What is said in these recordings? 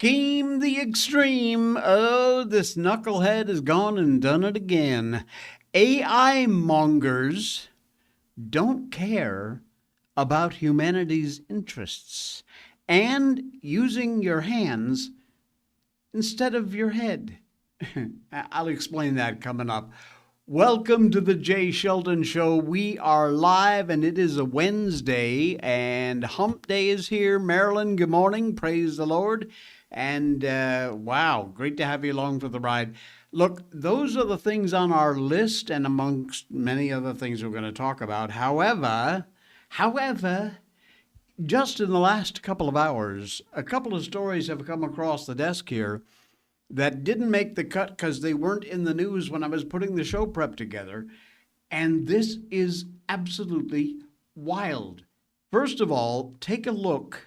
Hakeem the Extreme. Oh, this knucklehead has gone and done it again. AI mongers don't care about humanity's interests and using your hands instead of your head. I'll explain that coming up. Welcome to the Jay Sheldon Show. We are live, and it is a Wednesday, and Hump Day is here. Marilyn, good morning. Praise the Lord. And wow, great to have you along for the ride. Look, those are the things on our list, and amongst many other things we're going to talk about. However, just in the last couple of hours, a couple of stories have come across the desk here that didn't make the cut because they weren't in the news when I was putting the show prep together. And this is absolutely wild. First of all, take a look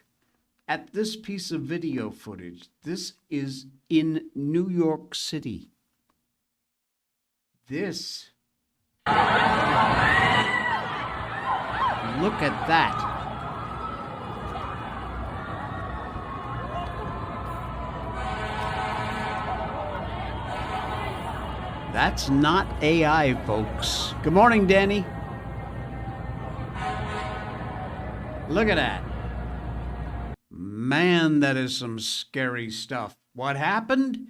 at this piece of video footage. This is in New York City. This. Look at that. That's not AI, folks. Good morning, Danny. Look at that. Man, that is some scary stuff. What happened?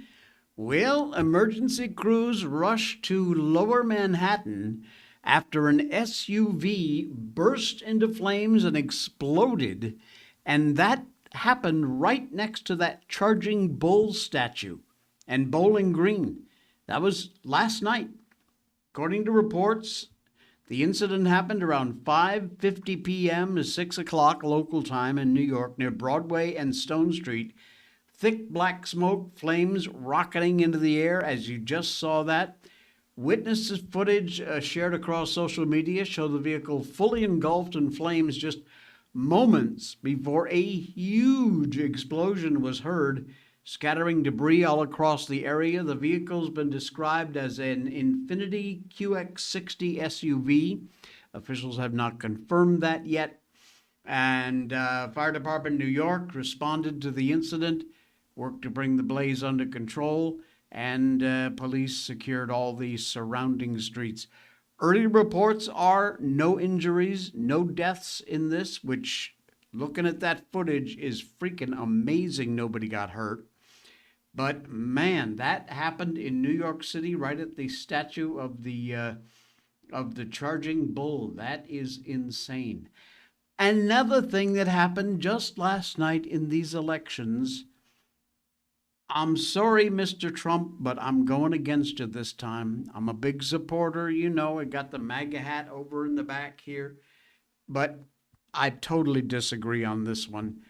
Well, emergency crews rushed to Lower Manhattan after an SUV burst into flames and exploded, and that happened right next to that charging bull statue and Bowling Green. That was last night. According to reports, the incident happened around 5:50 p.m. to 6 o'clock local time in New York near Broadway and Stone Street. Thick black smoke, flames rocketing into the air as you just saw that. Witnesses footage shared across social media show the vehicle fully engulfed in flames just moments before a huge explosion was heard, scattering debris all across the area. The vehicle's been described as an Infiniti QX60 SUV. Officials have not confirmed that yet. And Fire Department New York responded to the incident, worked to bring the blaze under control, and police secured all the surrounding streets. Early reports are no injuries, no deaths in this, which, looking at that footage, is freaking amazing nobody got hurt. But man, that happened in New York City, right at the statue of the charging bull. That is insane. Another thing that happened just last night in these elections. I'm sorry, Mr. Trump, but I'm going against you this time. I'm a big supporter, you know. I got the MAGA hat over in the back here. But I totally disagree on this one.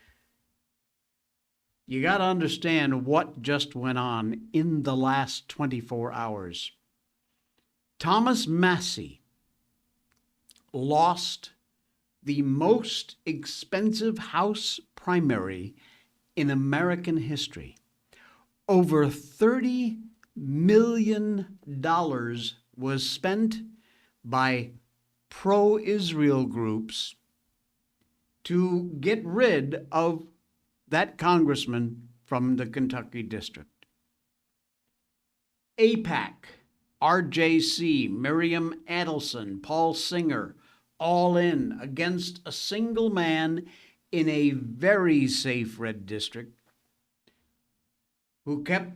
You got to understand what just went on in the last 24 hours. Thomas Massie lost the most expensive House primary in American history. Over $30 million was spent by pro-Israel groups to get rid of that congressman from the Kentucky district. AIPAC, RJC, Miriam Adelson, Paul Singer, all in against a single man in a very safe red district who kept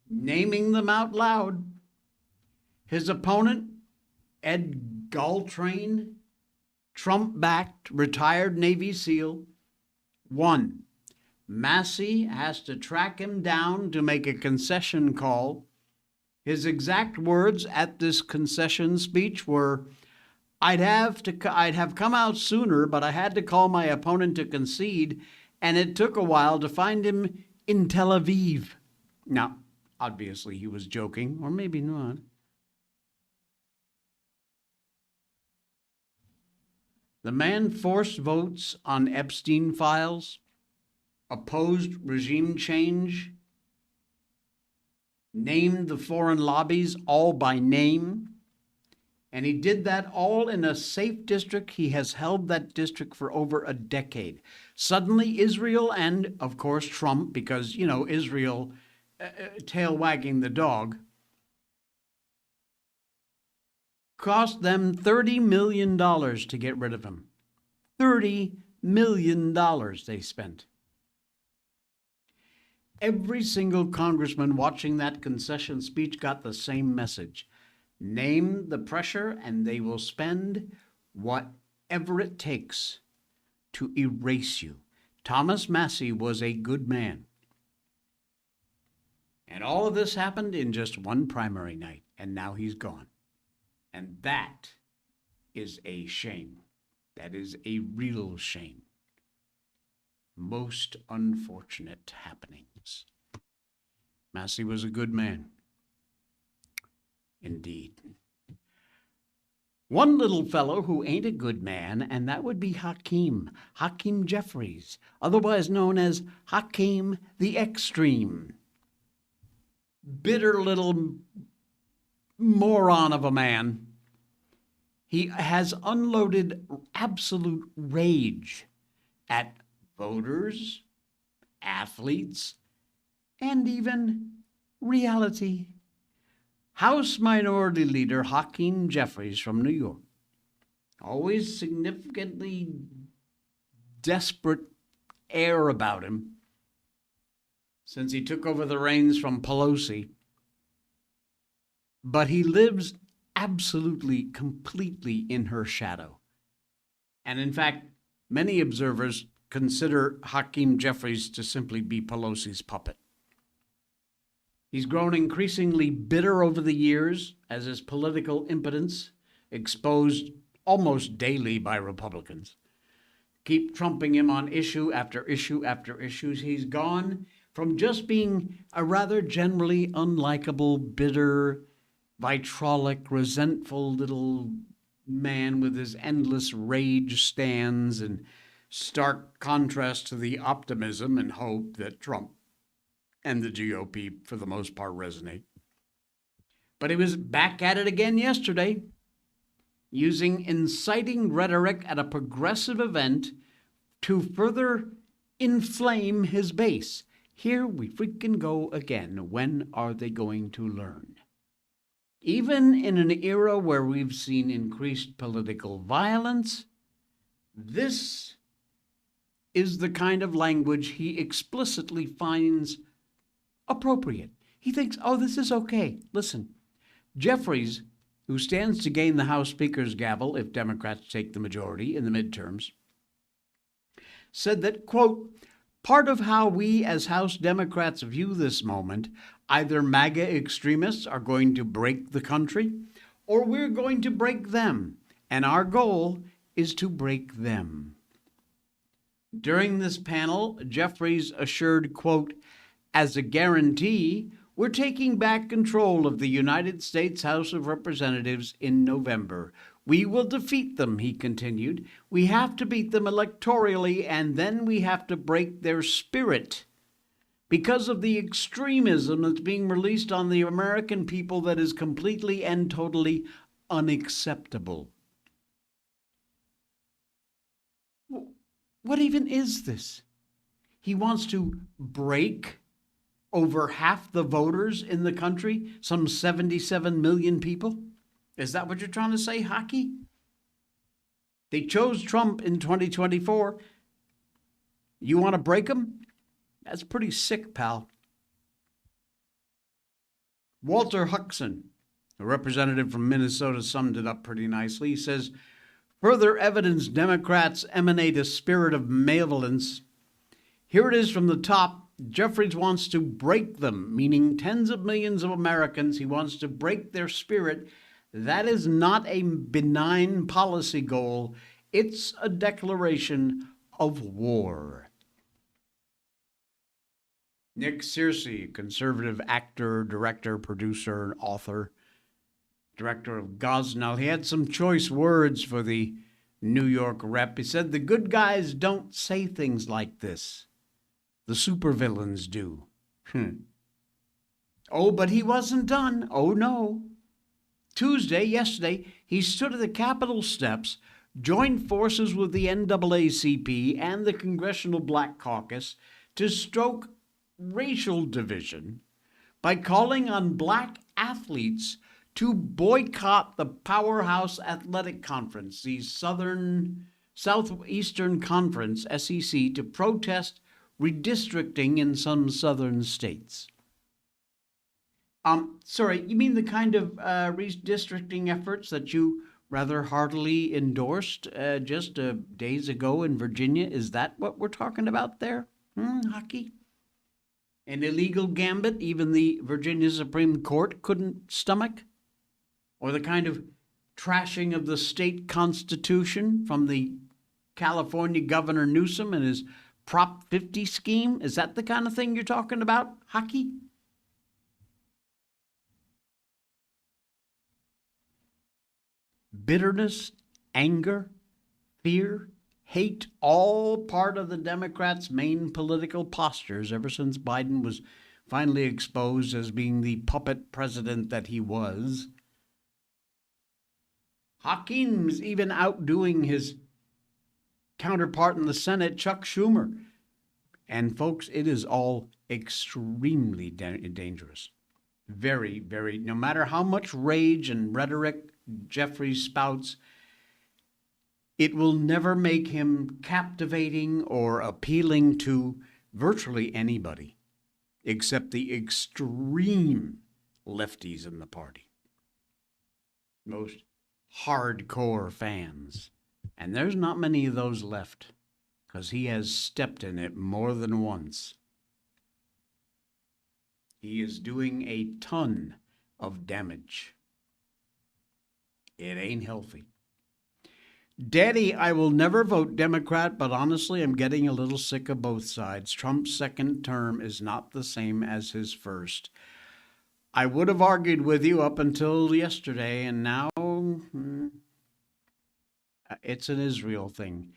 naming them out loud. His opponent, Ed Galtrain, Trump-backed retired Navy SEAL, won. Massie has to track him down to make a concession call. His exact words at this concession speech were, I'd have come out sooner, but I had to call my opponent to concede, and it took a while to find him in Tel Aviv. Now, obviously he was joking, or maybe not. The man forced votes on Epstein files, opposed regime change, named the foreign lobbies all by name, And he did that all in a safe district. He has held that district for over a decade. Suddenly, Israel and, of course, Trump, because, Israel, tail wagging the dog, cost them $30 million to get rid of him. $30 million they spent. Every single congressman watching that concession speech got the same message. Name the pressure, and they will spend whatever it takes to erase you. Thomas Massie was a good man. And all of this happened in just one primary night, and now he's gone. And that is a shame. That is a real shame. Most unfortunate happenings. Massie was a good man. Indeed. One little fellow who ain't a good man, and that would be Hakeem Jeffries, otherwise known as Hakeem the Extreme. Bitter little moron of a man. He has unloaded absolute rage at voters, athletes, and even reality. House Minority Leader Hakeem Jeffries from New York, always significantly desperate air about him since he took over the reins from Pelosi, but he lives absolutely, completely in her shadow. And in fact, many observers consider Hakeem Jeffries to simply be Pelosi's puppet. He's grown increasingly bitter over the years as his political impotence, exposed almost daily by Republicans, keep trumping him on issue after issue after issue. He's gone from just being a rather generally unlikable, bitter, vitriolic, resentful little man with his endless rage stands in stark contrast to the optimism and hope that Trump and the GOP, for the most part, resonate. But he was back at it again yesterday, using inciting rhetoric at a progressive event to further inflame his base. Here we freaking go again. When are they going to learn? Even in an era where we've seen increased political violence, this is the kind of language he explicitly finds appropriate. He thinks, oh, this is okay. Listen, Jeffries, who stands to gain the House Speaker's gavel if Democrats take the majority in the midterms, said that, quote, part of how we as House Democrats view this moment, either MAGA extremists are going to break the country, or we're going to break them, and our goal is to break them. During this panel, Jeffries assured, quote, as a guarantee, we're taking back control of the United States House of Representatives in November. We will defeat them, he continued. We have to beat them electorally, and then we have to break their spirit because of the extremism that's being released on the American people that is completely and totally unacceptable. What even is this? He wants to break over half the voters in the country, some 77 million people? Is that what you're trying to say, Hockey? They chose Trump in 2024. You want to break them? That's pretty sick, pal. Walter Huckson, a representative from Minnesota, summed it up pretty nicely. He says, further evidence Democrats emanate a spirit of malevolence. Here it is from the top. Jeffries wants to break them, meaning tens of millions of Americans. He wants to break their spirit. That is not a benign policy goal. It's a declaration of war. Nick Searcy, conservative actor, director, producer, and author, director of Gosnell, he had some choice words for the New York rep. He said, the good guys don't say things like this. The supervillains do. Oh, but he wasn't done. Oh, no. Yesterday, he stood at the Capitol steps, joined forces with the NAACP and the Congressional Black Caucus to stoke racial division by calling on black athletes to boycott the Powerhouse Athletic Conference, the Southeastern Conference, SEC, to protest redistricting in some southern states. Sorry, you mean the kind of redistricting efforts that you rather heartily endorsed just days ago in Virginia? Is that what we're talking about there, Hockey? An illegal gambit even the Virginia Supreme Court couldn't stomach? Or the kind of trashing of the state constitution from the California Governor Newsom and his Prop 50 scheme? Is that the kind of thing you're talking about, Hockey? Bitterness, anger, fear, hate, all part of the Democrats' main political postures ever since Biden was finally exposed as being the puppet president that he was. Hakeem's even outdoing his counterpart in the Senate, Chuck Schumer. And folks, it is all extremely dangerous. Very, very, no matter how much rage and rhetoric Jeffrey spouts, it will never make him captivating or appealing to virtually anybody except the extreme lefties in the party. Most hardcore fans. And there's not many of those left because he has stepped in it more than once. He is doing a ton of damage. It ain't healthy. Daddy, I will never vote Democrat, but honestly, I'm getting a little sick of both sides. Trump's second term is not the same as his first. I would have argued with you up until yesterday, and now it's an Israel thing.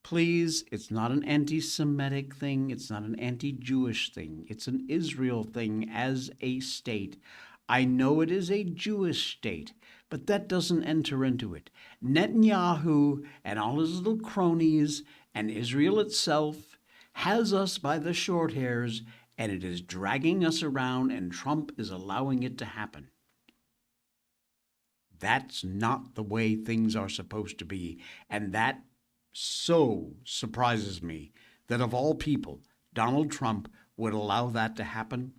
Please, it's not an anti-Semitic thing. It's not an anti-Jewish thing. It's an Israel thing as a state. I know it is a Jewish state, but that doesn't enter into it. Netanyahu and all his little cronies and Israel itself has us by the short hairs, and it is dragging us around, and Trump is allowing it to happen. That's not the way things are supposed to be, and that so surprises me that of all people, Donald Trump would allow that to happen.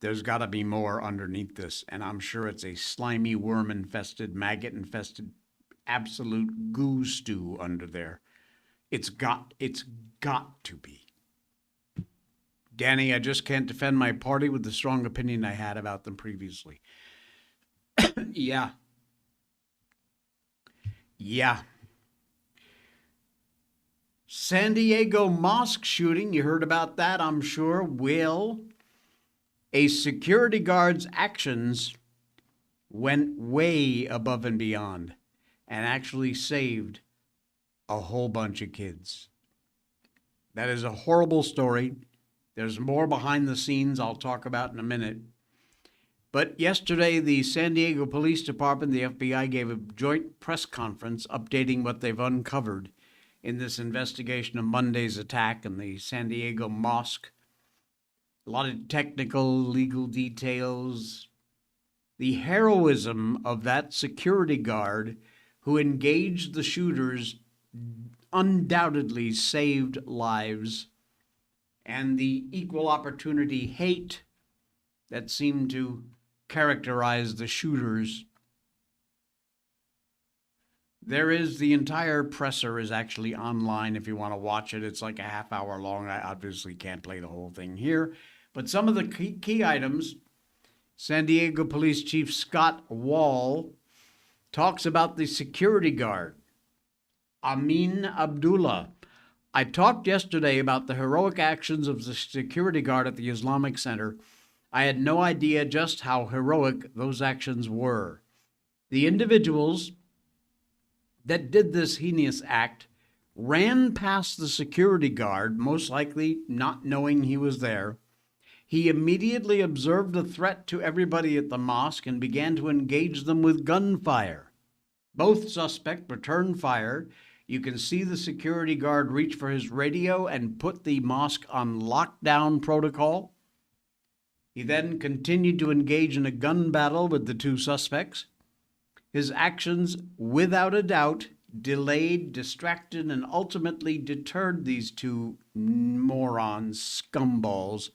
There's got to be more underneath this, and I'm sure it's a slimy, worm-infested, maggot-infested, absolute goo stew under there. It's got to be. Danny, I just can't defend my party with the strong opinion I had about them previously. Yeah. San Diego mosque shooting, you heard about that, I'm sure. Will a security guard's actions went way above and beyond and actually saved a whole bunch of kids. That is a horrible story. There's more behind the scenes I'll talk about in a minute. But yesterday, the San Diego Police Department, the FBI, gave a joint press conference updating what they've uncovered in this investigation of Monday's attack in the San Diego mosque. A lot of technical, legal details. The heroism of that security guard who engaged the shooters undoubtedly saved lives, and the equal opportunity hate that seemed to characterize the shooters. There is the entire presser is actually online if you want to watch it. It's like a half hour long. I obviously can't play the whole thing here. But some of the key items, San Diego Police Chief Scott Wall talks about the security guard, Amin Abdullah. I talked yesterday about the heroic actions of the security guard at the Islamic Center. I had no idea just how heroic those actions were. The individuals that did this heinous act ran past the security guard, most likely not knowing he was there. He immediately observed a threat to everybody at the mosque and began to engage them with gunfire. Both suspects returned fire. You can see the security guard reach for his radio and put the mosque on lockdown protocol. He then continued to engage in a gun battle with the two suspects. His actions, without a doubt, delayed, distracted, and ultimately deterred these two morons, scumballs,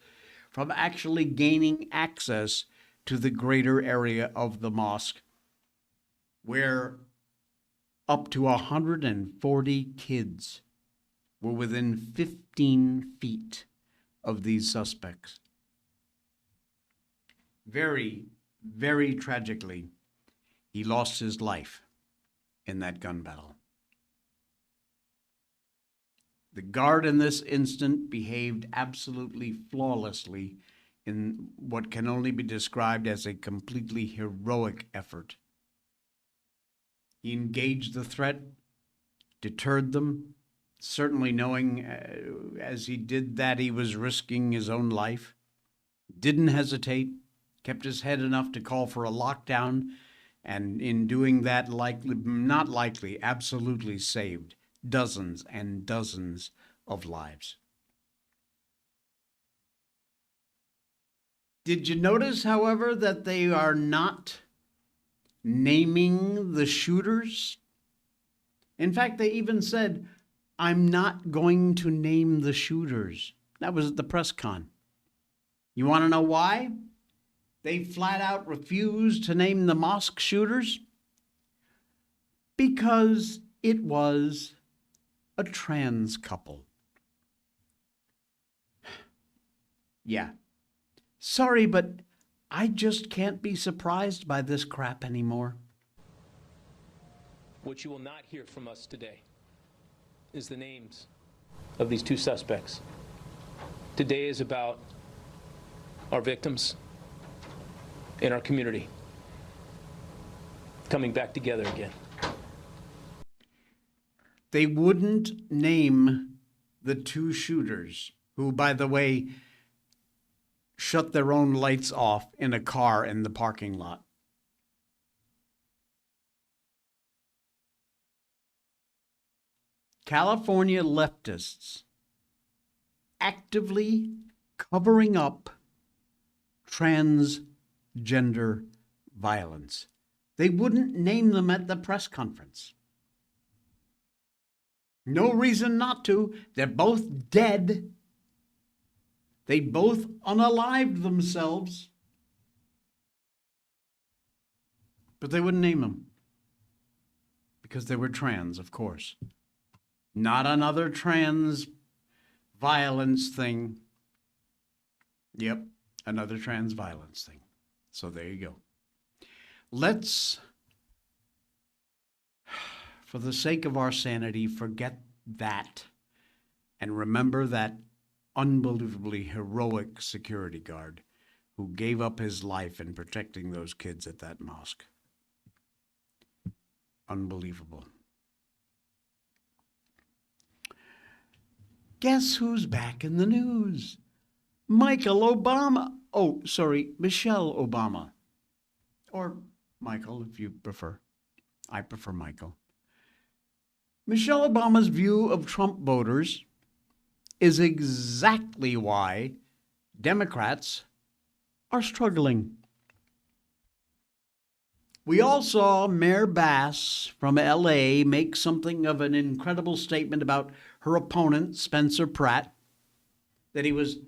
from actually gaining access to the greater area of the mosque, where up to 140 kids were within 15 feet of these suspects. Very, very tragically, he lost his life in that gun battle. The guard in this instant behaved absolutely flawlessly in what can only be described as a completely heroic effort. He engaged the threat, deterred them, certainly knowing as he did that he was risking his own life, didn't hesitate, kept his head enough to call for a lockdown, and in doing that, absolutely saved dozens and dozens of lives. Did you notice, however, that they are not naming the shooters? In fact, they even said, "I'm not going to name the shooters." That was at the press con. You want to know why? They flat out refused to name the mosque shooters because it was a trans couple. Yeah. Sorry, but I just can't be surprised by this crap anymore. What you will not hear from us today is the names of these two suspects. Today is about our victims in our community coming back together again. They wouldn't name the two shooters, who, by the way, shut their own lights off in a car in the parking lot. California leftists actively covering up transgender violence. They wouldn't name them at the press conference. No reason not to. They're both dead. They both unalived themselves. But they wouldn't name them. Because they were trans, of course. Not another trans violence thing. Yep, another trans violence thing. So there you go. Let's, for the sake of our sanity, forget that and remember that unbelievably heroic security guard who gave up his life in protecting those kids at that mosque. Unbelievable. Guess who's back in the news? Michelle Obama. Michelle Obama. Or Michael, if you prefer. I prefer Michael. Michelle Obama's view of Trump voters is exactly why Democrats are struggling. We all saw Mayor Bass from LA make something of an incredible statement about her opponent, Spencer Pratt, that he was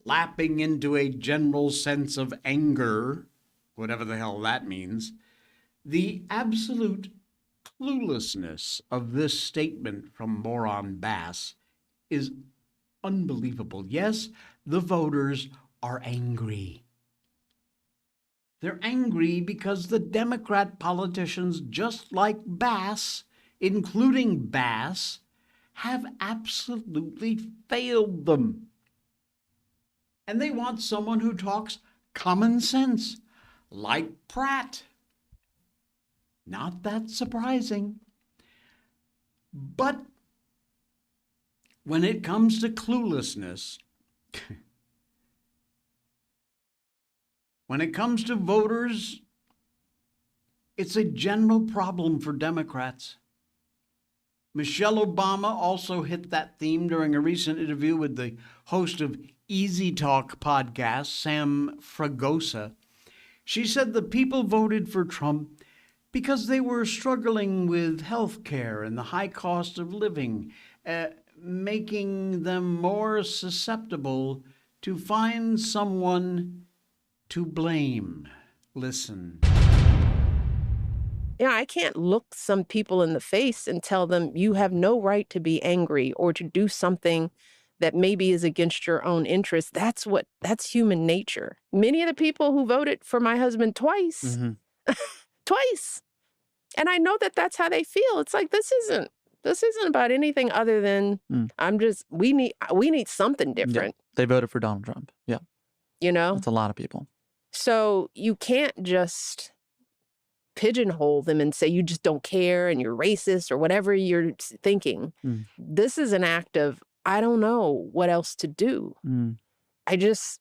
lapping into a general sense of anger, whatever the hell that means. The absolute cluelessness of this statement from moron Bass is unbelievable. Yes, the voters are angry. They're angry because the Democrat politicians, just like Bass, including Bass, have absolutely failed them. And they want someone who talks common sense, like Pratt. Not that surprising. But when it comes to cluelessness, when it comes to voters It's a general problem for Democrats. Michelle Obama also hit that theme during a recent interview with the host of Easy Talk podcast, Sam Fragosa. She said the people voted for Trump because they were struggling with health care and the high cost of living, making them more susceptible to find someone to blame. Listen. Yeah, I can't look some people in the face and tell them you have no right to be angry or to do something that maybe is against your own interests. That's human nature. Many of the people who voted for my husband twice, twice. And I know that that's how they feel. It's like, this isn't about anything other than we need something different. Yeah, they voted for Donald Trump. Yeah. You know? That's a lot of people. So you can't just pigeonhole them and say you just don't care and you're racist or whatever you're thinking. This is an act of, I don't know what else to do. I just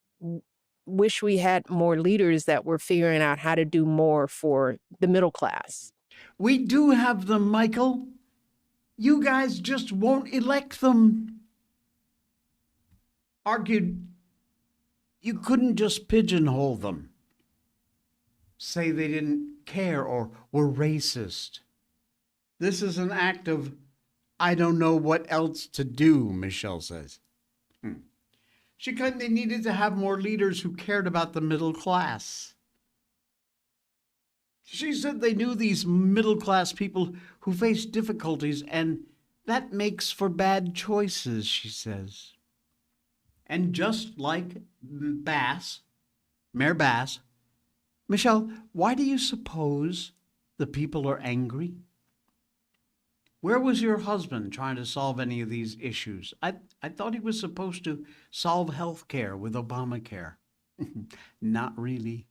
wish we had more leaders that were figuring out how to do more for the middle class. We do have them, Michael. You guys just won't elect them. Argued you couldn't just pigeonhole them. Say they didn't care or were racist. This is an act of, I don't know what else to do, Michelle says. She claimed they needed to have more leaders who cared about the middle class. She said they knew these middle-class people who face difficulties, and that makes for bad choices, she says. And just like Mayor Bass, Michelle, why do you suppose the people are angry? Where was your husband trying to solve any of these issues? I thought he was supposed to solve health care with Obamacare. Not really.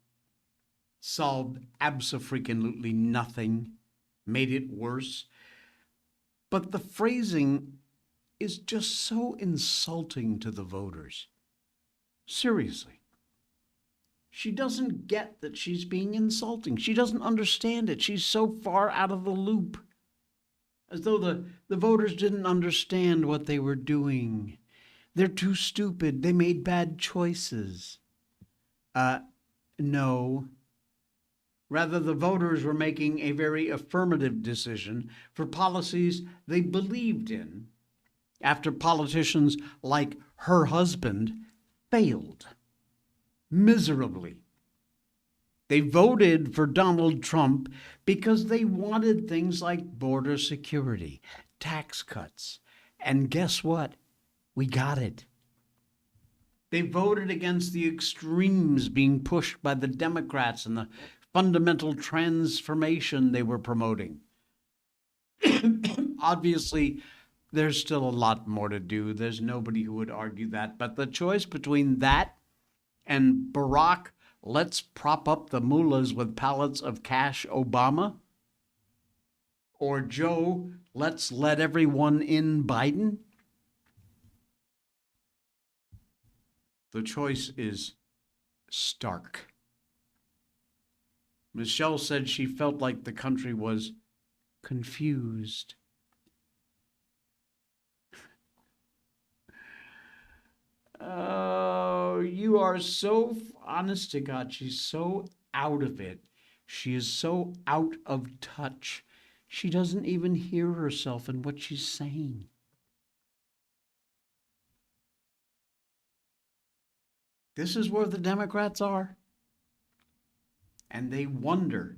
Solved abso-freaking-lutely nothing, made it worse. But the phrasing is just so insulting to the voters. Seriously. She doesn't get that she's being insulting. She doesn't understand it. She's so far out of the loop. As though the voters didn't understand what they were doing. They're too stupid. They made bad choices. No. Rather, the voters were making a very affirmative decision for policies they believed in after politicians like her husband failed miserably. They voted for Donald Trump because they wanted things like border security, tax cuts, and guess what? We got it. They voted against the extremes being pushed by the Democrats and the fundamental transformation they were promoting. Obviously, there's still a lot more to do. There's nobody who would argue that. But the choice between that and Barack, let's prop up the mullahs with pallets of cash Obama, or Joe, let's let everyone in Biden, the choice is stark. Michelle said she felt like the country was confused. Oh, you are so, honest to God, she's so out of it. She is so out of touch. She doesn't even hear herself and what she's saying. This is where the Democrats are. And they wonder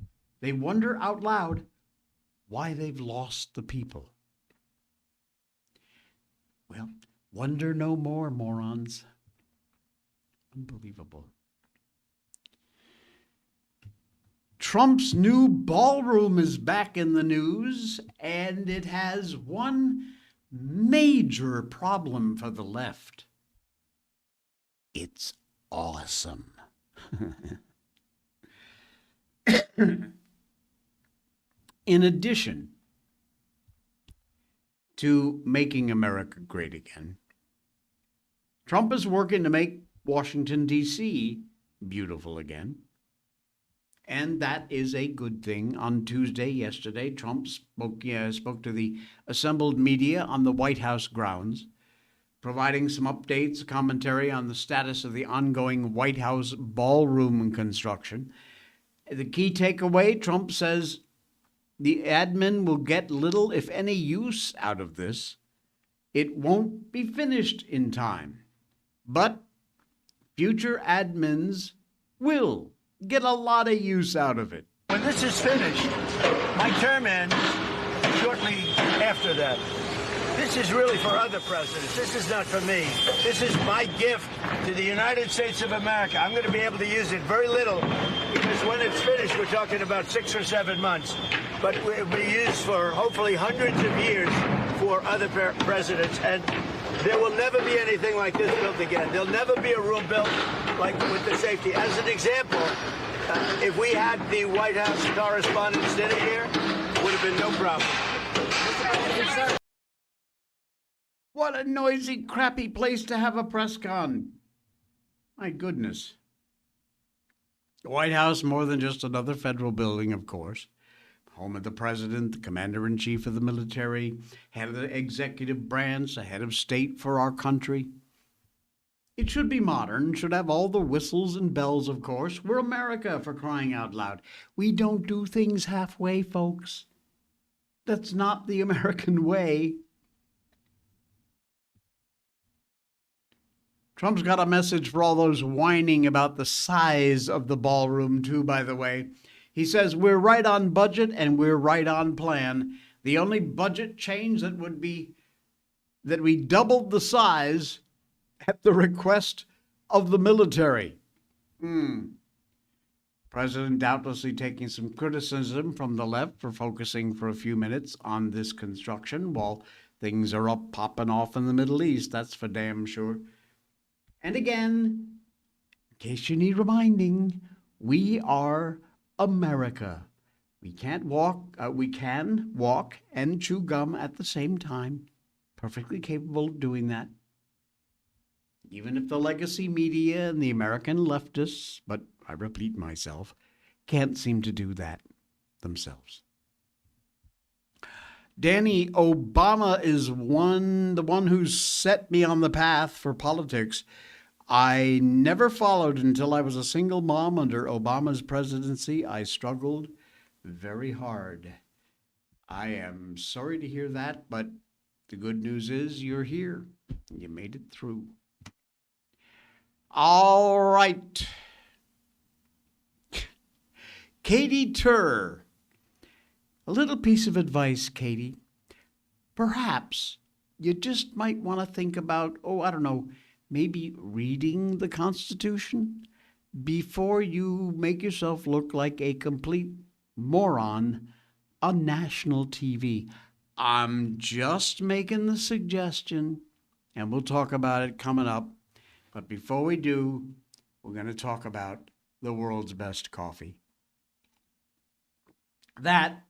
out loud why they've lost the people. Well, wonder no more, morons. Unbelievable. Trump's new ballroom is back in the news, and it has one major problem for the left. It's awesome. In addition to making America great again, Trump is working to make Washington, D.C. beautiful again. And that is a good thing. On Tuesday, yesterday, Trump spoke to the assembled media on the White House grounds, providing some updates, commentary on the status of the ongoing White House ballroom construction. The key takeaway, Trump says the admin will get little, if any, use out of this. It won't be finished in time, but future admins will get a lot of use out of it. When this is finished, my term ends shortly after that. This is really for other presidents. This is not for me. This is my gift to the United States of America. I'm going to be able to use it very little because when it's finished, we're talking about 6 or 7 months. But it will be used for hopefully hundreds of years for other presidents. And there will never be anything like this built again. There'll never be a room built like with the safety. As an example, if we had the White House Correspondents' Dinner here, it would have been no problem. What a noisy, crappy place to have a press con. My goodness. The White House, more than just another federal building, of course. Home of the president, the commander-in-chief of the military, head of the executive branch, the head of state for our country. It should be modern, should have all the whistles and bells, of course. We're America, for crying out loud. We don't do things halfway, folks. That's not the American way. Trump's got a message for all those whining about the size of the ballroom, too, by the way. He says we're right on budget and we're right on plan. The only budget change that would be that we doubled the size at the request of the military. President doubtlessly taking some criticism from the left for focusing for a few minutes on this construction while things are up popping off in the Middle East, that's for damn sure. And again, in case you need reminding, we are America. We can walk and chew gum at the same time. Perfectly capable of doing that. Even if the legacy media and the American leftists, but I repeat myself, can't seem to do that themselves. Danny, Obama is the one who set me on the path for politics. I never followed until I was a single mom under Obama's presidency. I struggled very hard. I am sorry to hear that, but the good news is you're here. You made it through. All right. Katie Turr. A little piece of advice, Katie. Perhaps you just might want to think about, maybe reading the Constitution before you make yourself look like a complete moron on national TV. I'm just making the suggestion, and we'll talk about it coming up. But before we do, we're going to talk about the world's best coffee. That,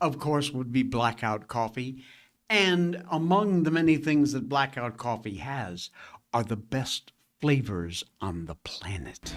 of course, would be Blackout coffee. And among the many things that Blackout coffee has are the best flavors on the planet.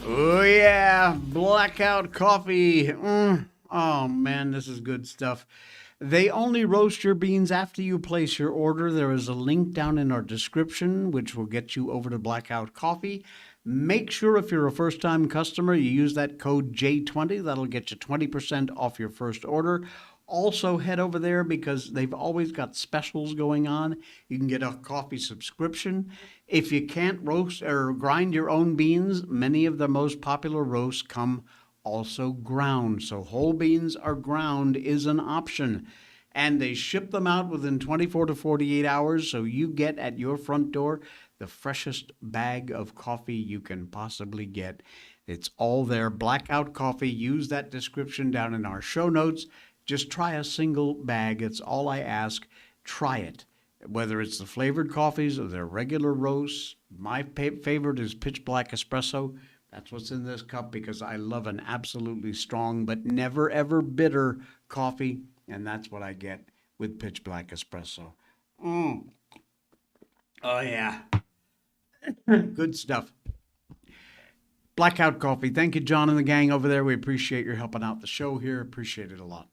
Oh, yeah, Blackout coffee. Oh, man, this is good stuff. They only roast your beans after you place your order. There is a link down in our description, which will get you over to Blackout Coffee. Make sure if you're a first-time customer, you use that code J20. That'll get you 20% off your first order. Also, head over there because they've always got specials going on. You can get a coffee subscription. If you can't roast or grind your own beans, many of the most popular roasts come also ground. So whole beans are ground is an option. And they ship them out within 24 to 48 hours, so you get at your front door the freshest bag of coffee you can possibly get. It's all there. Blackout Coffee. Use that description down in our show notes. Just try a single bag. It's all I ask. Try it. Whether it's the flavored coffees or their regular roasts. My favorite is Pitch Black Espresso. That's what's in this cup because I love an absolutely strong but never ever bitter coffee. And that's what I get with Pitch Black Espresso. Oh, yeah. Good stuff. Blackout Coffee. Thank you, John and the gang over there. We appreciate your helping out the show here. Appreciate it a lot.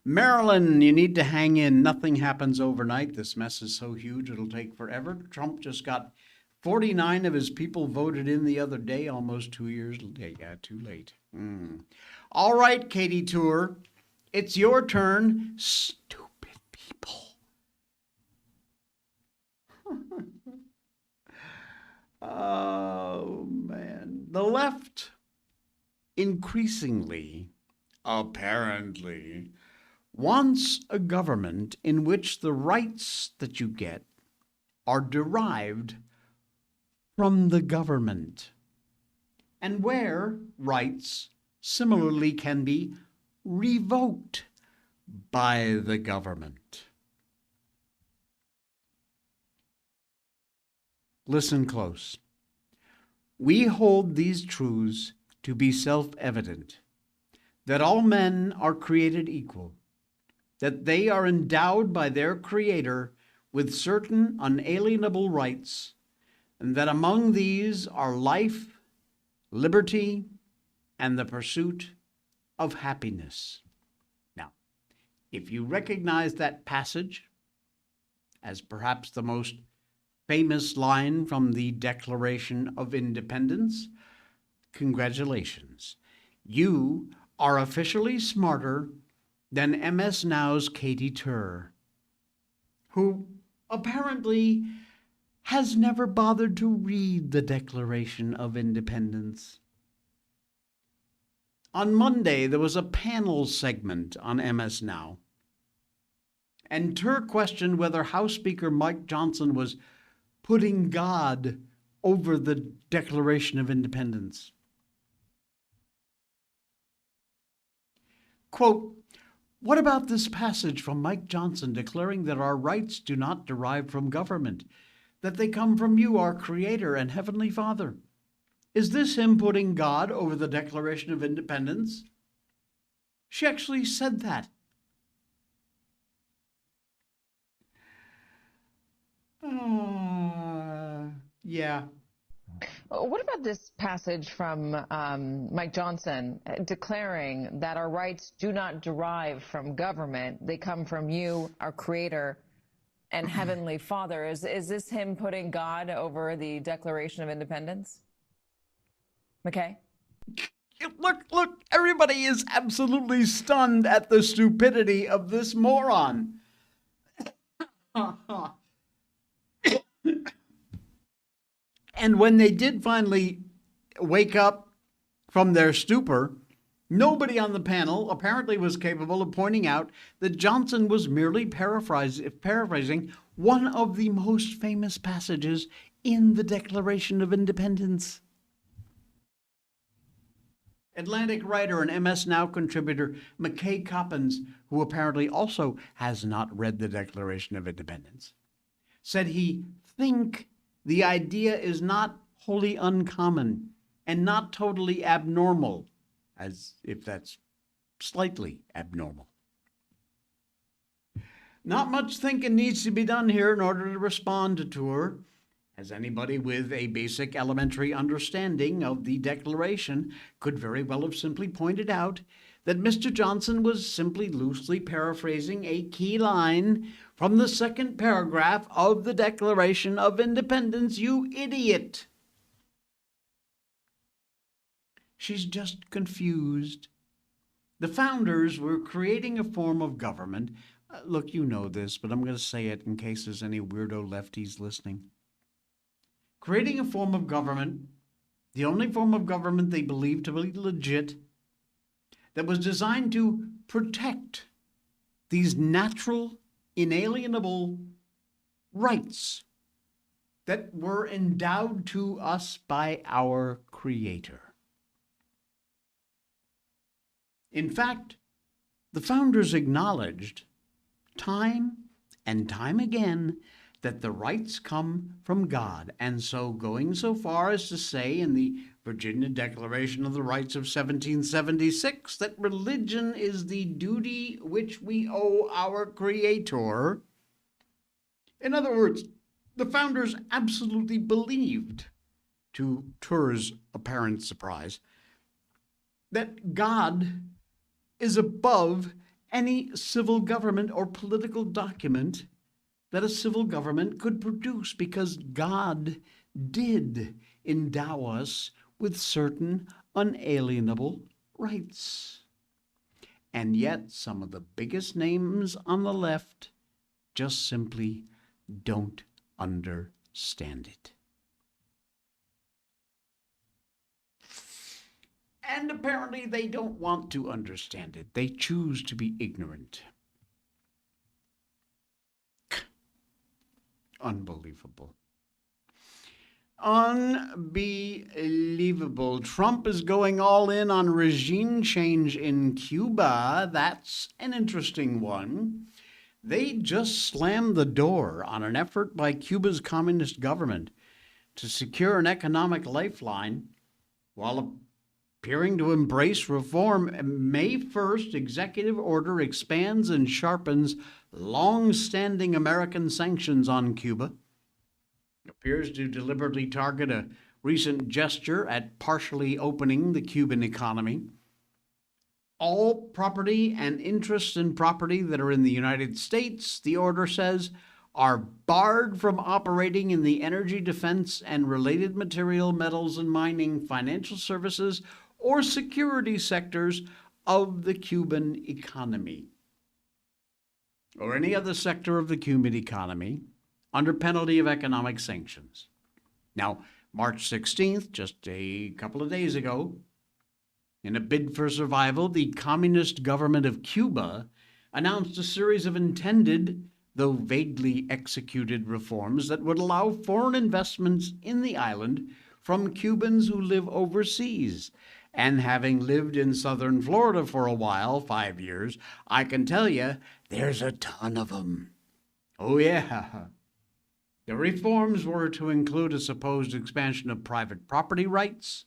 Maryland, you need to hang in. Nothing happens overnight. This mess is so huge, it'll take forever. Trump just got 49 of his people voted in the other day, almost 2 years late. Yeah, too late. All right, Katie Tour, it's your turn. Stupid people. Oh, man. The left increasingly, apparently, wants a government in which the rights that you get are derived from the government, and where rights similarly can be revoked by the government. Listen close. We hold these truths to be self-evident, that all men are created equal, that they are endowed by their Creator with certain unalienable rights, and that among these are life, liberty, and the pursuit of happiness. Now, if you recognize that passage as perhaps the most famous line from the Declaration of Independence, congratulations. You are officially smarter than MS Now's Katie Tur, who apparently has never bothered to read the Declaration of Independence. On Monday, there was a panel segment on MS Now, and Tur questioned whether House Speaker Mike Johnson was putting God over the Declaration of Independence. Quote, "What about this passage from Mike Johnson declaring that our rights do not derive from government, that they come from you, our Creator and Heavenly Father? Is this him putting God over the Declaration of Independence?" She actually said that. Yeah. What about this passage from Mike Johnson declaring that our rights do not derive from government, they come from you, our Creator and Heavenly Father? Is this him putting God over the Declaration of Independence? McKay? Look, everybody is absolutely stunned at the stupidity of this moron. And when they did finally wake up from their stupor, nobody on the panel apparently was capable of pointing out that Johnson was merely paraphrasing one of the most famous passages in the Declaration of Independence. Atlantic writer and MS Now contributor McKay Coppins, who apparently also has not read the Declaration of Independence, said he think the idea is not wholly uncommon and not totally abnormal, as if that's slightly abnormal. Not much thinking needs to be done here in order to respond to Tur, as anybody with a basic elementary understanding of the Declaration could very well have simply pointed out that Mr. Johnson was simply loosely paraphrasing a key line from the second paragraph of the Declaration of Independence, you idiot. She's just confused. The founders were creating a form of government. Look, you know this, but I'm going to say it in case there's any weirdo lefties listening. Creating a form of government, the only form of government they believed to be legit, that was designed to protect these natural, inalienable rights that were endowed to us by our Creator. In fact, the founders acknowledged time and time again that the rights come from God, and so going so far as to say in the Virginia Declaration of the Rights of 1776 that religion is the duty which we owe our Creator. In other words, the founders absolutely believed, to Turr's apparent surprise, that God is above any civil government or political document that a civil government could produce, because God did endow us with certain unalienable rights. And yet some of the biggest names on the left just simply don't understand it. And apparently they don't want to understand it. They choose to be ignorant. Unbelievable. Unbelievable. Trump is going all in on regime change in Cuba. That's an interesting one. They just slammed the door on an effort by Cuba's communist government to secure an economic lifeline while appearing to embrace reform. May 1st executive order expands and sharpens long-standing American sanctions on Cuba. It appears to deliberately target a recent gesture at partially opening the Cuban economy. All property and interests in property that are in the United States, the order says, are barred from operating in the energy, defense, and related material, metals and mining, financial services, or security sectors of the Cuban economy, or any other sector of the Cuban economy, under penalty of economic sanctions. Now, March 16th, just a couple of days ago, in a bid for survival, the communist government of Cuba announced a series of intended, though vaguely executed, reforms that would allow foreign investments in the island from Cubans who live overseas. And having lived in southern Florida for a while, 5 years, I can tell you there's a ton of them. Oh, yeah. The reforms were to include a supposed expansion of private property rights.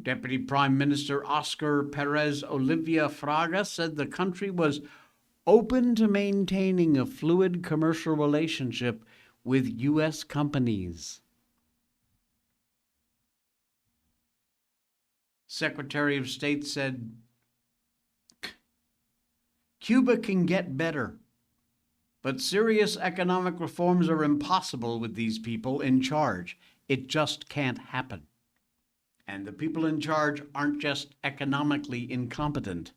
Deputy Prime Minister Oscar Perez Olivia Fraga said the country was open to maintaining a fluid commercial relationship with U.S. companies. Secretary of State said, Cuba can get better, but serious economic reforms are impossible with these people in charge. It just can't happen. And the people in charge aren't just economically incompetent.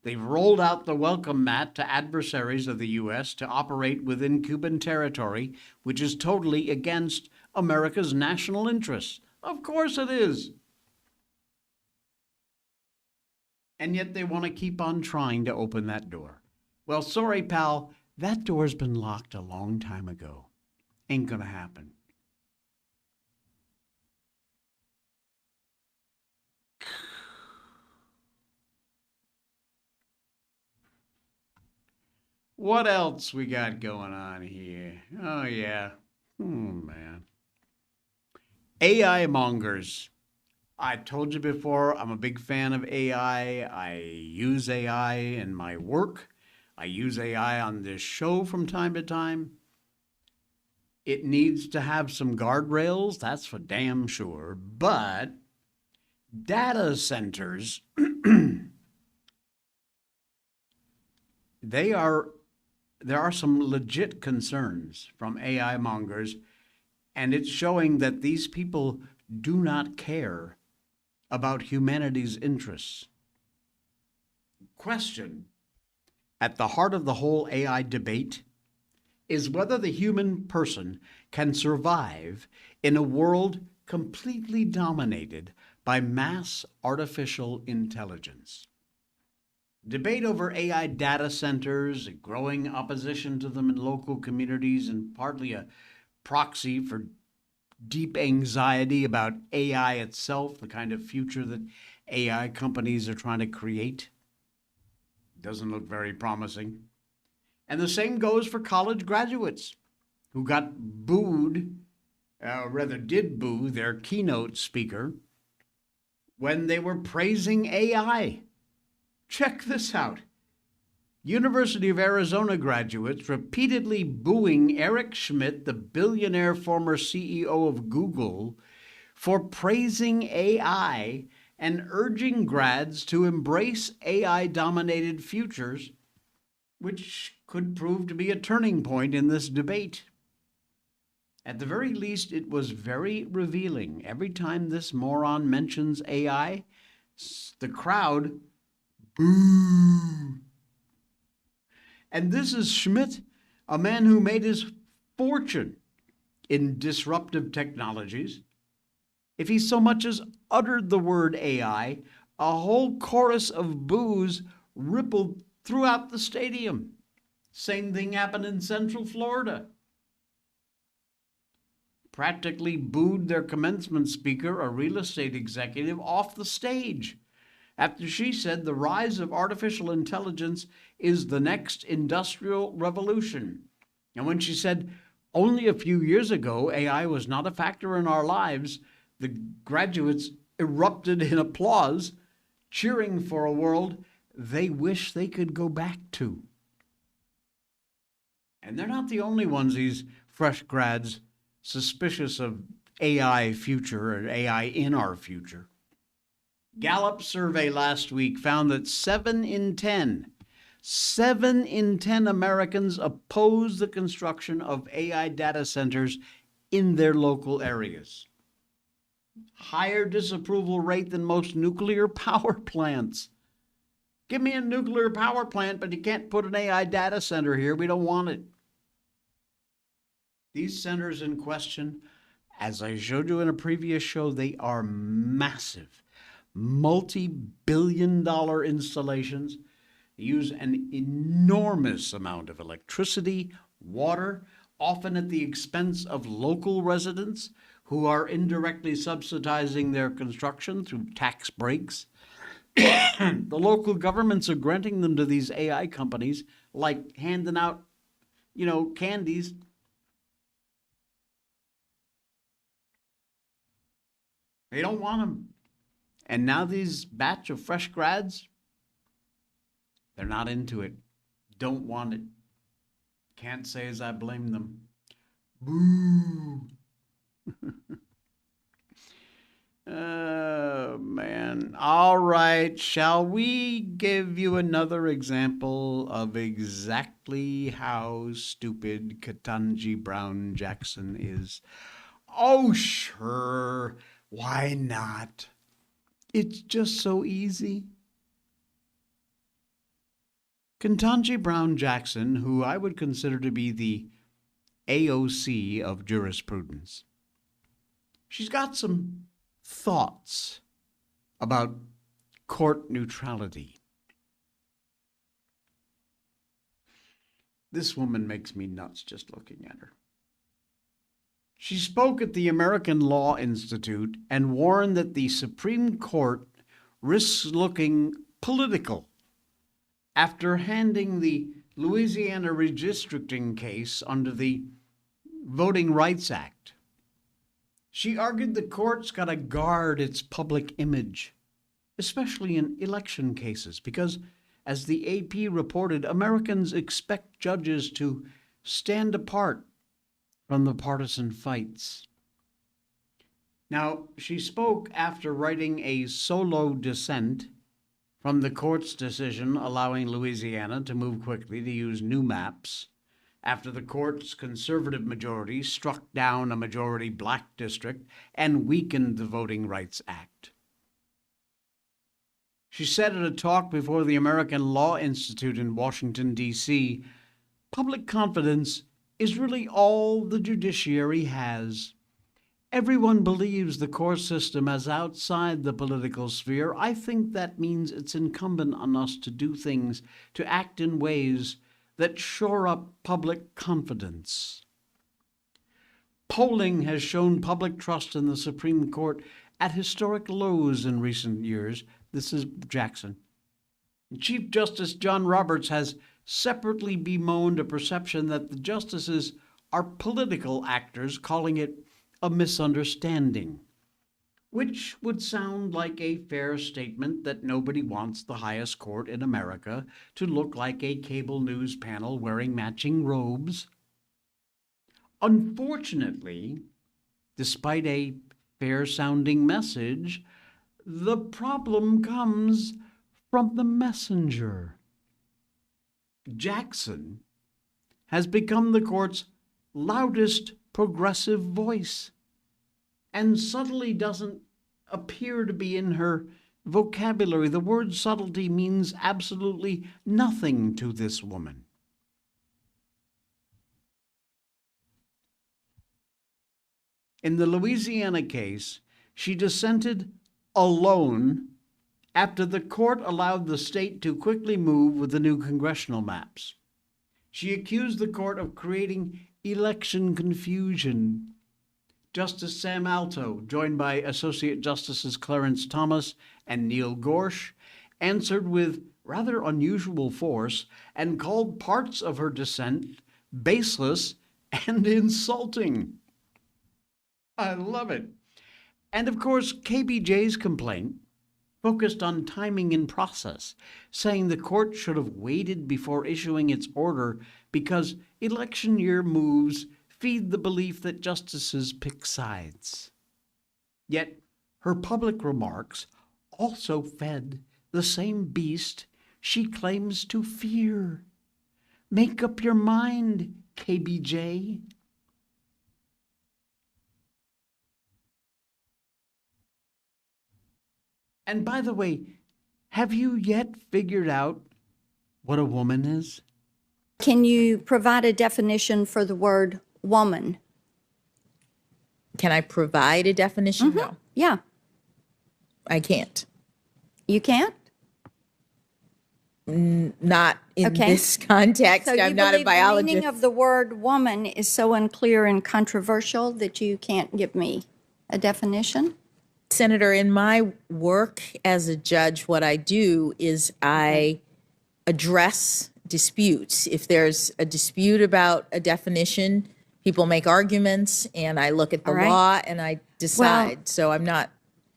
They've rolled out the welcome mat to adversaries of the U.S. to operate within Cuban territory, which is totally against America's national interests. Of course it is. And yet they want to keep on trying to open that door. Well, sorry, pal, that door's been locked a long time ago. Ain't gonna happen. What else we got going on here? Oh, yeah. Man. AI mongers. I told you before, I'm a big fan of AI. I use AI in my work. I use AI on this show from time to time. It needs to have some guardrails, that's for damn sure. But data centers, there are some legit concerns from AI mongers, and it's showing that these people do not care about humanity's interests. Question at the heart of the whole AI debate is whether the human person can survive in a world completely dominated by mass artificial intelligence. Debate over AI data centers, a growing opposition to them in local communities, and partly a proxy for deep anxiety about AI itself, the kind of future that AI companies are trying to create. Doesn't look very promising. And the same goes for college graduates who got booed, rather did boo their keynote speaker when they were praising AI. Check this out. University of Arizona graduates repeatedly booing Eric Schmidt, the billionaire former CEO of Google, for praising AI and urging grads to embrace AI-dominated futures, which could prove to be a turning point in this debate. At the very least, it was very revealing. Every time this moron mentions AI, the crowd boo. And this is Schmidt, a man who made his fortune in disruptive technologies. If he so much as uttered the word AI, a whole chorus of boos rippled throughout the stadium. Same thing happened in Central Florida. Practically booed their commencement speaker, a real estate executive, off the stage after she said the rise of artificial intelligence is the next industrial revolution. And when she said only a few years ago AI was not a factor in our lives, the graduates erupted in applause, cheering for a world they wish they could go back to. And they're not the only ones, these fresh grads, suspicious of AI future or AI in our future. Gallup survey last week found that 7 in 10 Americans oppose the construction of AI data centers in their local areas. Higher disapproval rate than most nuclear power plants. Give me a nuclear power plant, but you can't put an AI data center here. We don't want it. These centers in question, as I showed you in a previous show, they are massive, multi-billion-dollar installations. They use an enormous amount of electricity, water, often at the expense of local residents who are indirectly subsidizing their construction through tax breaks. The local governments are granting them to these AI companies, like handing out, candies. They don't want them. And now these batch of fresh grads, they're not into it. Don't want it. Can't say as I blame them. Boo. Oh, man. All right. Shall we give you another example of exactly how stupid Ketanji Brown Jackson is? Oh, sure. Why not? It's just so easy. Ketanji Brown Jackson, who I would consider to be the AOC of jurisprudence, she's got some thoughts about court neutrality. This woman makes me nuts just looking at her. She spoke at the American Law Institute and warned that the Supreme Court risks looking political after handing the Louisiana redistricting case under the Voting Rights Act. She argued the court's got to guard its public image, especially in election cases, because, as the AP reported, Americans expect judges to stand apart from the partisan fights. Now, she spoke after writing a solo dissent from the court's decision allowing Louisiana to move quickly to use new maps after the court's conservative majority struck down a majority black district and weakened the Voting Rights Act. She said at a talk before the American Law Institute in Washington, D.C., public confidence is really all the judiciary has. Everyone believes the court system is outside the political sphere. I think that means it's incumbent on us to do things, to act in ways that shore up public confidence. Polling has shown public trust in the Supreme Court at historic lows in recent years. This is Jackson. Chief Justice John Roberts has separately bemoaned a perception that the justices are political actors, calling it a misunderstanding, which would sound like a fair statement that nobody wants the highest court in America to look like a cable news panel wearing matching robes. Unfortunately, despite a fair-sounding message, the problem comes from the messenger. Jackson has become the court's loudest progressive voice, and subtlety doesn't appear to be in her vocabulary. The word subtlety means absolutely nothing to this woman. In the Louisiana case, she dissented alone after the court allowed the state to quickly move with the new congressional maps. She accused the court of creating election confusion. Justice Sam Alto, joined by Associate Justices Clarence Thomas and Neil Gorsuch, answered with rather unusual force and called parts of her dissent baseless and insulting. I love it. And of course, KBJ's complaint focused on timing and process, saying the court should have waited before issuing its order because election year moves feed the belief that justices pick sides. Yet her public remarks also fed the same beast she claims to fear. Make up your mind, KBJ. And by the way, have you yet figured out what a woman is? Can you provide a definition for the word woman? Can I provide a definition? No, Yeah, I can't. you can't? Not in Okay. this context. So you I'm not a believe the meaning biologist. of the word woman is so unclear and controversial that you can't give me a definition? Senator, in my work as a judge, what I do is I address disputes. If there's a dispute about a definition, people make arguments, and I look at the All right. law and I decide. So I'm not.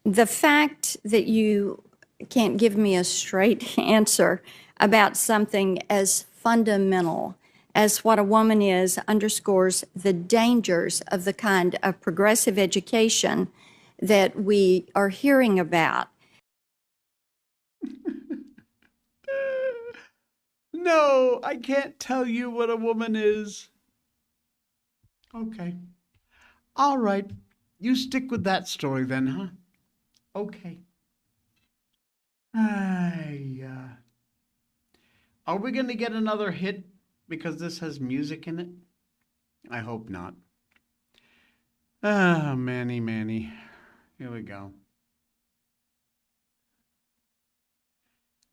The fact that you can't give me a straight answer about something as fundamental as what a woman is underscores the dangers of the kind of progressive education that we are hearing about. No, I can't tell you what a woman is. Okay. All right. You stick with that story then, huh? Okay. Are we going to get another hit because this has music in it? I hope not. Ah, Manny. Here we go.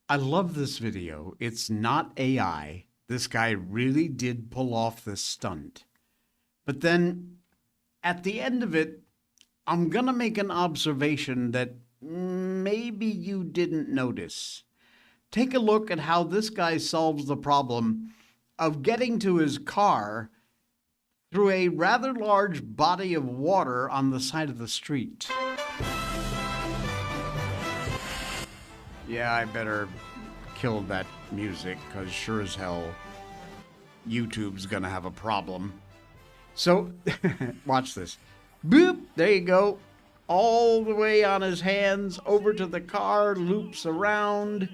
I love this video. It's not AI. This guy really did pull off this stunt. But then at the end of it, I'm going to make an observation that maybe you didn't notice. Take a look at how this guy solves the problem of getting to his car through a rather large body of water on the side of the street. Yeah, I better kill that music, because sure as hell YouTube's gonna have a problem. So, watch this. Boop, there you go. All the way on his hands, over to the car, loops around,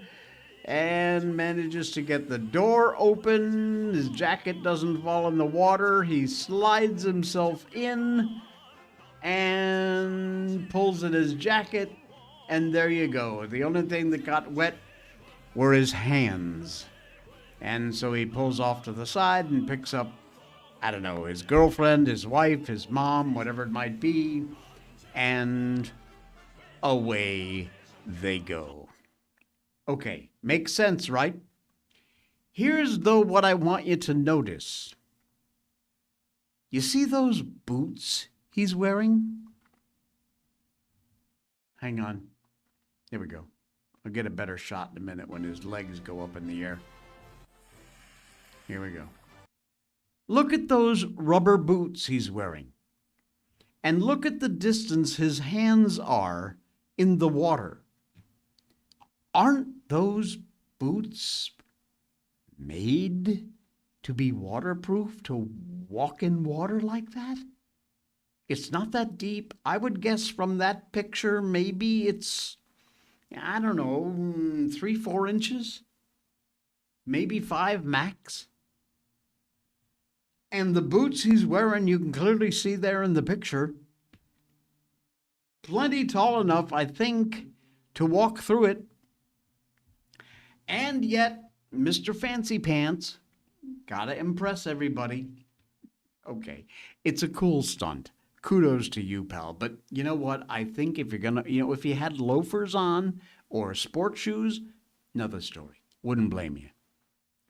and manages to get the door open. His jacket doesn't fall in the water. He slides himself in and pulls at his jacket, and there you go. The only thing that got wet were his hands. And so he pulls off to the side and picks up, I don't know, his girlfriend, his wife, his mom, whatever it might be, and away they go. Okay, makes sense, right? Here's, though, what I want you to notice. You see those boots he's wearing? Hang on. There we go. I'll get a better shot in a minute when his legs go up in the air. Here we go. Look at those rubber boots he's wearing. And look at the distance his hands are in the water. Aren't those boots made to be waterproof, to walk in water like that? It's not that deep. I would guess from that picture, maybe it's, I don't know, 3-4 inches, maybe 5 max. And the boots he's wearing, you can clearly see there in the picture, plenty tall enough, I think, to walk through it. And yet, Mr. Fancy Pants, gotta impress everybody. Okay, it's a cool stunt. Kudos to you, pal. But you know what? I think if you're gonna, if you had loafers on or sports shoes, another story. Wouldn't blame you.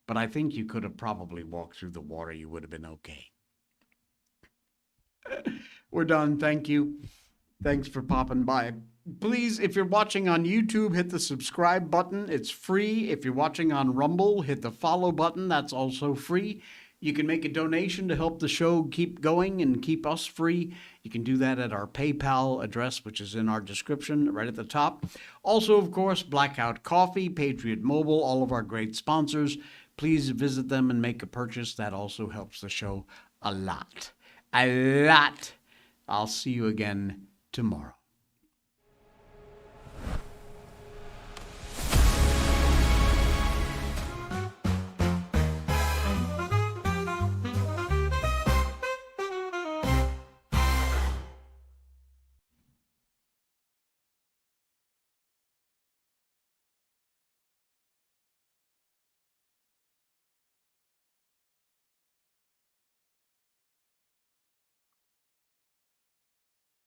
But I think you could have probably walked through the water. You would have been okay. We're done. Thank you. Thanks for popping by. Please, if you're watching on YouTube, hit the subscribe button. It's free. If you're watching on Rumble, hit the follow button. That's also free. You can make a donation to help the show keep going and keep us free. You can do that at our PayPal address, which is in our description right at the top. Also, of course, Blackout Coffee, Patriot Mobile, all of our great sponsors. Please visit them and make a purchase. That also helps the show a lot. A lot. I'll see you again tomorrow.